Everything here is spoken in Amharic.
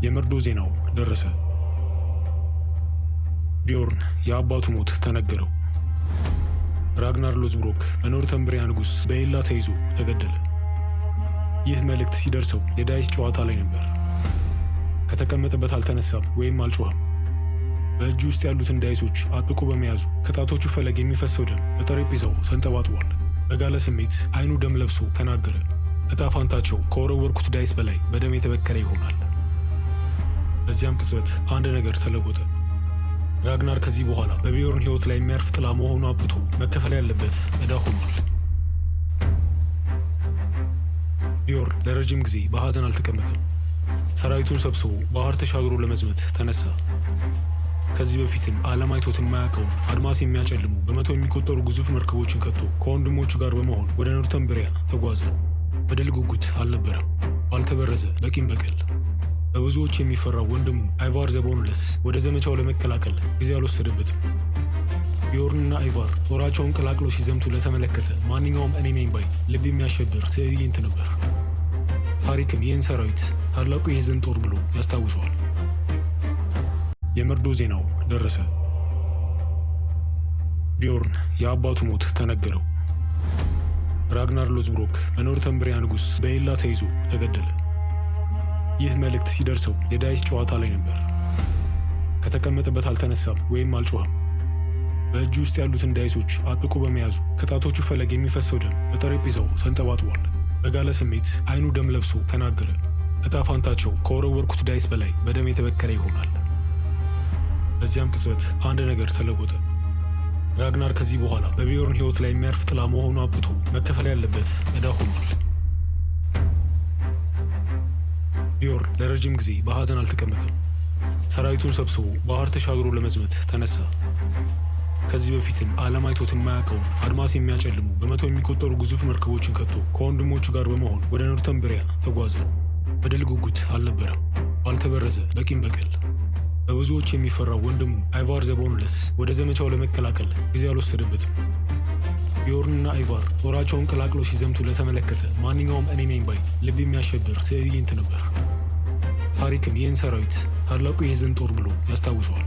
የመርዶ ዜናው ደረሰ። ቢዮርን የአባቱ ሞት ተነገረው። ራግናር ሎዝብሮክ በኖርተምብሪያ ንጉሥ በኤላ ተይዞ ተገደለ። ይህ መልእክት ሲደርሰው የዳይስ ጨዋታ ላይ ነበር። ከተቀመጠበት አልተነሳም ወይም አልጮኸም። በእጁ ውስጥ ያሉትን ዳይሶች አጥብቆ በመያዙ ከጣቶቹ ፈለግ የሚፈሰው ደም በጠረጴዛው ተንጠባጥቧል። በጋለ ስሜት አይኑ ደም ለብሶ ተናገረ። እጣ ፋንታቸው ከወረወርኩት ዳይስ በላይ በደም የተበከለ ይሆናል። በዚያም ቅጽበት አንድ ነገር ተለወጠ። ራግናር ከዚህ በኋላ በቢዮርን ሕይወት ላይ የሚያርፍ ጥላ መሆኑ አብቶ መከፈል ያለበት ዕዳ ሆኗል። ቢዮርን ለረጅም ጊዜ በሐዘን አልተቀመጠም። ሰራዊቱን ሰብስቦ ባህር ተሻግሮ ለመዝመት ተነሳ። ከዚህ በፊትም ዓለም አይቶት የማያውቀውን አድማስ የሚያጨልሙ በመቶ የሚቆጠሩ ግዙፍ መርከቦችን ከቶ ከወንድሞቹ ጋር በመሆን ወደ ኖርተምብሪያ ተጓዘ። በድል ጉጉት አልነበረም፣ ባልተበረዘ በቂም በቀል። በብዙዎች የሚፈራው ወንድሙ አይቫር ዘቦንለስ ወደ ዘመቻው ለመቀላቀል ጊዜ አልወሰደበትም። ቢዮርንና አይቫር ጦራቸውን ቀላቅለው ሲዘምቱ ለተመለከተ ማንኛውም እኔ ነኝ ባይ ልብ የሚያሸብር ትዕይንት ነበር። ታሪክም ይህን ሰራዊት ታላቁ የሄዘን ጦር ብሎ ያስታውሰዋል። የመርዶ ዜናው ደረሰ። ቢዮርን የአባቱ ሞት ተነገረው። ራግናር ሎዝብሮክ በኖርተምብሪያ ንጉሥ በኤላ ተይዞ ተገደለ። ይህ መልእክት ሲደርሰው የዳይስ ጨዋታ ላይ ነበር። ከተቀመጠበት አልተነሳም ወይም አልጮኸም። በእጁ ውስጥ ያሉትን ዳይሶች አጥብቆ በመያዙ ከጣቶቹ ፈለግ የሚፈሰው ደም በጠረጴዛው ተንጠባጥቧል። በጋለ ስሜት አይኑ ደም ለብሶ ተናገረ። እጣ ፋንታቸው ከወረወርኩት ዳይስ በላይ በደም የተበከለ ይሆናል። በዚያም ቅጽበት አንድ ነገር ተለወጠ። ራግናር ከዚህ በኋላ በቢዮርን ሕይወት ላይ የሚያርፍ ጥላ መሆኑ አብቶ መከፈል ያለበት ዕዳ ሆኗል። ቢዮርን ለረጅም ጊዜ በሐዘን አልተቀመጠም። ሰራዊቱን ሰብስቦ ባህር ተሻግሮ ለመዝመት ተነሳ። ከዚህ በፊትም ዓለም አይቶት የማያውቀውን አድማስ የሚያጨልሙ በመቶ የሚቆጠሩ ግዙፍ መርከቦችን ከቶ ከወንድሞቹ ጋር በመሆን ወደ ኖርተምብሪያ ተጓዘ። በድል ጉጉት አልነበረም፣ ባልተበረዘ በቂም በቀል። በብዙዎች የሚፈራው ወንድሙ አይቫር ዘቦንለስ ወደ ዘመቻው ለመቀላቀል ጊዜ አልወሰደበትም። ቢዮርንና አይቫር ጦራቸውን ቀላቅለው ሲዘምቱ ለተመለከተ ማንኛውም እኔ ነኝ ባይ ልብ የሚያሸብር ትዕይንት ነበር። ታሪክም ይህን ሰራዊት ታላቁ የሄዘን ጦር ብሎ ያስታውሰዋል።